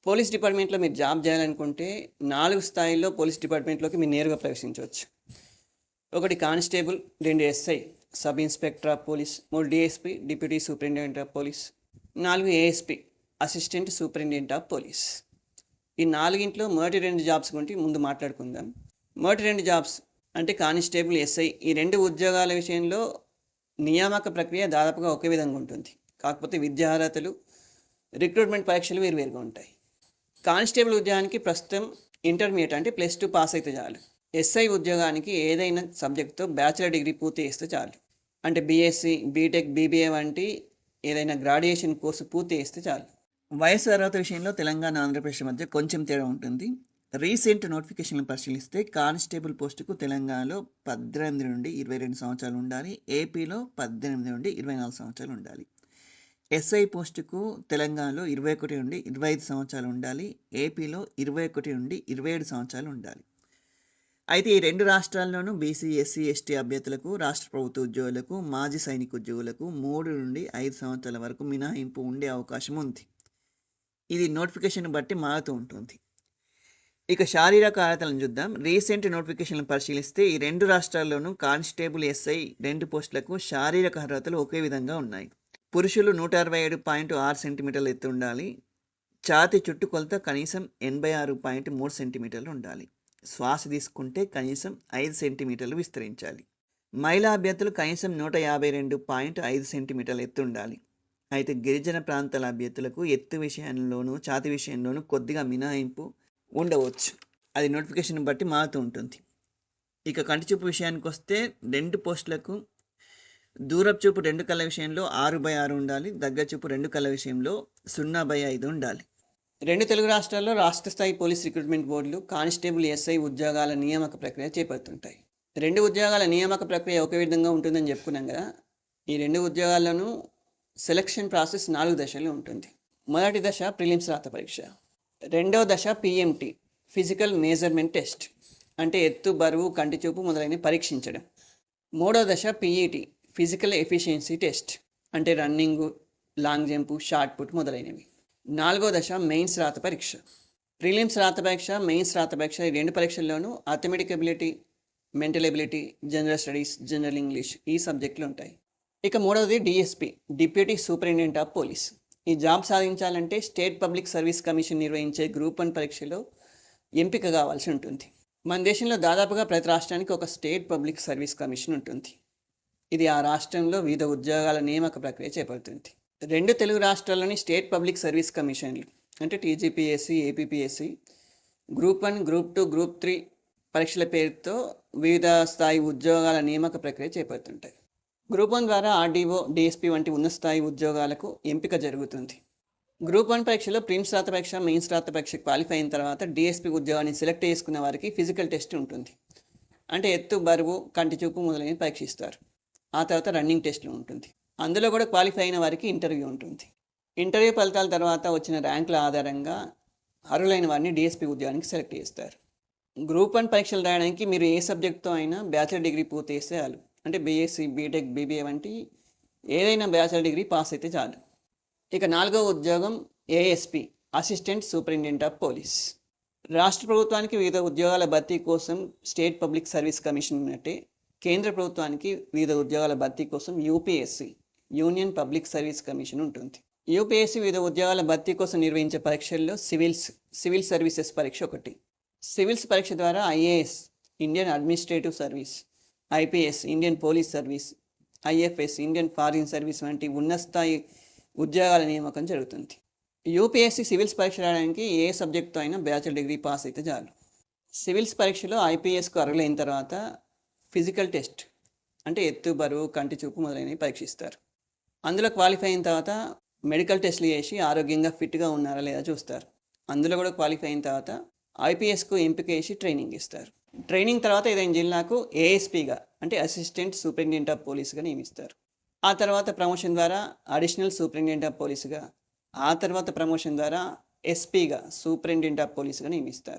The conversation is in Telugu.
పోలీస్ డిపార్ట్మెంట్లో మీరు జాబ్ చేయాలనుకుంటే 4 స్థాయిల్లో పోలీస్ డిపార్ట్మెంట్లోకి మీరు నేరుగా ప్రవేశించవచ్చు. 1 constable, 2 SI, sub inspector of police, 3 DSP, deputy superintendent of police, 4 ASP, assistant superintendent of police. ఈ 4గింట్లో మొదటి 2 జాబ్స్ గురించి ముందు మాట్లాడుకుందాం. మొదటి 2 జాబ్స్ అంటే కానిస్టేబుల్, ఎస్ఐ, ఈ 2 ఉద్యోగాల విషయంలో నియామక ప్రక్రియ దాదాపుగా ఒకే విధంగా ఉంటుంది. కాకపోతే విద్యార్హతలు, రిక్రూట్మెంట్ పరీక్షలు వేరువేరుగా ఉంటాయి. కానిస్టేబుల్ ఉద్యోగానికి ప్రస్తుతం ఇంటర్మీడియట్ అంటే +2 పాస్ అయితే చాలు. ఎస్ఐ ఉద్యోగానికి ఏదైనా సబ్జెక్ట్తో బ్యాచిలర్ డిగ్రీ పూర్తి చేస్తే చాలు. అంటే బీఎస్సీ, బీటెక్, బీబీఏ వంటి ఏదైనా గ్రాడ్యుయేషన్ కోర్సు పూర్తి చేస్తే చాలు. వయసు అర్హత విషయంలో తెలంగాణ, ఆంధ్రప్రదేశ్ మధ్య కొంచెం తేడా ఉంటుంది. రీసెంట్ నోటిఫికేషన్లు పరిశీలిస్తే కానిస్టేబుల్ పోస్టుకు తెలంగాణలో 18 నుండి 22 సంవత్సరాలు ఉండాలి. ఏపీలో 18 నుండి 24 సంవత్సరాలు ఉండాలి. ఎస్ఐ పోస్టుకు తెలంగాణలో 21 నుండి 25 సంవత్సరాలు ఉండాలి. ఏపీలో 21 నుండి 27 సంవత్సరాలు ఉండాలి. అయితే ఈ 2 రాష్ట్రాల్లోనూ బీసీ, ఎస్సీ, ఎస్టీ అభ్యర్థులకు, రాష్ట్ర ప్రభుత్వ ఉద్యోగులకు, మాజీ సైనిక ఉద్యోగులకు 3 నుండి 5 సంవత్సరాల వరకు మినహాయింపు ఉండే అవకాశం ఉంది. ఇది నోటిఫికేషన్ బట్టి మారుతూ ఉంటుంది. ఇక శారీరక అర్హతలను చూద్దాం. రీసెంట్ నోటిఫికేషన్లు పరిశీలిస్తే ఈ 2 రాష్ట్రాల్లోనూ కానిస్టేబుల్, ఎస్ఐ 2 పోస్టులకు శారీరక అర్హతలు ఒకే విధంగా ఉన్నాయి. పురుషులు 167.6 సెంటీమీటర్లు ఎత్తు ఉండాలి. ఛాతీ చుట్టుకొలత కనీసం 86.3 సెంటీమీటర్లు ఉండాలి. శ్వాస తీసుకుంటే కనీసం 5 సెంటీమీటర్లు విస్తరించాలి. మహిళా అభ్యర్థులు కనీసం 152.5 సెంటీమీటర్ల ఎత్తు ఉండాలి. అయితే గిరిజన ప్రాంతాల అభ్యర్థులకు ఎత్తు విషయంలోనూ, ఛాతీ విషయంలోనూ కొద్దిగా మినహాయింపు ఉండవచ్చు. అది నోటిఫికేషన్ బట్టి మారుతూ ఉంటుంది. ఇక కంటి చూపు విషయానికి వస్తే 2 పోస్టులకు దూరపు చూపు 2 కళ్ళ విషయంలో 6/6 ఉండాలి. దగ్గర చూపు 2 కళ్ళ విషయంలో 0/5 ఉండాలి. 2 తెలుగు రాష్ట్రాల్లో రాష్ట్ర స్థాయి పోలీస్ రిక్రూట్మెంట్ బోర్డులు కానిస్టేబుల్, ఎస్ఐ ఉద్యోగాల నియామక ప్రక్రియ చేపడుతుంటాయి. 2 ఉద్యోగాల నియామక ప్రక్రియ ఒకే విధంగా ఉంటుందని చెప్పుకున్నాం కదా. ఈ 2 ఉద్యోగాల్లోనూ సెలక్షన్ ప్రాసెస్ 4 దశలు ఉంటుంది. మొదటి దశ ప్రిలిమ్స్ రాత పరీక్ష. రెండవ దశ పిఎంటి, ఫిజికల్ మేజర్మెంట్ టెస్ట్, అంటే ఎత్తు, బరువు, కంటి చూపు మొదలైనవి పరీక్షించడం. మూడవ దశ పిఈటి, ఫిజికల్ ఎఫిషియన్సీ టెస్ట్, అంటే running, long jump, shot put మొదలైనవి. 4వ దశ మెయిన్స్ రాత పరీక్ష. ప్రిలిమ్స్ రాత పరీక్ష, మెయిన్స్ రాత పరీక్ష ఈ 2 పరీక్షల్లోనూ arithmetic ability, mental ability, general studies, general English ఈ సబ్జెక్టులు ఉంటాయి. ఇక మూడవది DSP, deputy superintendent of police. ఈ జాబ్ సాధించాలంటే స్టేట్ పబ్లిక్ సర్వీస్ కమిషన్ నిర్వహించే గ్రూప్ 1 పరీక్షలో ఎంపిక కావాల్సి ఉంటుంది. మన దేశంలో దాదాపుగా ప్రతి రాష్ట్రానికి ఒక స్టేట్ పబ్లిక్ సర్వీస్ కమిషన్ ఉంటుంది. ఇది ఆ రాష్ట్రంలో వివిధ ఉద్యోగాల నియామక ప్రక్రియ చేపడుతుంది. 2 తెలుగు రాష్ట్రాల్లోని స్టేట్ పబ్లిక్ సర్వీస్ కమిషన్లు అంటే TGPSC, APPSC group 1, group 2, group 3 పరీక్షల పేరుతో వివిధ స్థాయి ఉద్యోగాల నియామక ప్రక్రియ చేపడుతుంటాయి. గ్రూప్ 1 ద్వారా ఆర్డీఓ, డిఎస్పీ వంటి ఉన్నత స్థాయి ఉద్యోగాలకు ఎంపిక జరుగుతుంది. గ్రూప్ 1 పరీక్షలో ప్రిలిమ్స్ రాత పరీక్ష, మెయిన్స్ రాత పరీక్ష క్వాలిఫై అయిన తర్వాత డిఎస్పీ ఉద్యోగాన్ని సెలెక్ట్ చేసుకున్న వారికి ఫిజికల్ టెస్ట్ ఉంటుంది. అంటే ఎత్తు, బరువు, కంటి చూపు మొదలైనవి పరీక్షిస్తారు. ఆ తర్వాత రన్నింగ్ టెస్ట్లు ఉంటుంది. అందులో కూడా క్వాలిఫై అయిన వారికి ఇంటర్వ్యూ ఉంటుంది. ఇంటర్వ్యూ ఫలితాల తర్వాత వచ్చిన ర్యాంకుల ఆధారంగా అర్హులైన వారిని డిఎస్పీ ఉద్యోగానికి సెలెక్ట్ చేస్తారు. గ్రూప్ 1 పరీక్షలు రాయడానికి మీరు ఏ సబ్జెక్ట్తో అయినా బ్యాచిలర్ డిగ్రీ పూర్తి చేస్తే చాలు. అంటే బీఎస్సీ, బీటెక్, బీబీఏ వంటి ఏదైనా బ్యాచిలర్ డిగ్రీ పాస్ అయితే చాలు. ఇక 4వ ఉద్యోగం ASP, assistant superintendent of police. రాష్ట్ర ప్రభుత్వానికి వివిధ ఉద్యోగాల భర్తీ కోసం స్టేట్ పబ్లిక్ సర్వీస్ కమిషన్ ఉన్నట్టే కేంద్ర ప్రభుత్వానికి వివిధ ఉద్యోగాల భర్తీ కోసం UPSC, union public service commission ఉంటుంది. యూపీఎస్సీ వివిధ ఉద్యోగాల భర్తీ కోసం నిర్వహించే పరీక్షల్లో సివిల్ సర్వీసెస్ పరీక్ష ఒకటి. సివిల్స్ పరీక్ష ద్వారా IAS, Indian administrative service, IPS, Indian police service, IFS, Indian foreign service వంటి ఉన్నత స్థాయి ఉద్యోగాల నియామకం జరుగుతుంది. యూపీఎస్సీ సివిల్స్ పరీక్ష రాయడానికి ఏ సబ్జెక్ట్తో అయినా బ్యాచిలర్ డిగ్రీ పాస్ అయితే చాలు. సివిల్స్ పరీక్షలో ఐపీఎస్కు అర్హులైన తర్వాత ఫిజికల్ టెస్ట్ అంటే ఎత్తు, బరువు, కంటి చూపు మొదలైనవి పరీక్షిస్తారు. అందులో క్వాలిఫై అయిన తర్వాత మెడికల్ టెస్ట్లు చేసి ఆరోగ్యంగా ఫిట్గా ఉన్నారా లేదా చూస్తారు. అందులో కూడా క్వాలిఫై అయిన తర్వాత ఐపీఎస్కు ఎంపిక చేసి ట్రైనింగ్ ఇస్తారు. ట్రైనింగ్ తర్వాత ఏదైనా జిల్లాకు ఏఎస్పీగా అంటే అసిస్టెంట్ సూపరింటెండెంట్ ఆఫ్ పోలీస్గా నియమిస్తారు. ఆ తర్వాత ప్రమోషన్ ద్వారా అడిషనల్ సూపరింటెండెంట్ ఆఫ్ పోలీస్గా, ఆ తర్వాత ప్రమోషన్ ద్వారా ఎస్పీగా సూపరింటెండెంట్ ఆఫ్ పోలీస్గా నియమిస్తారు.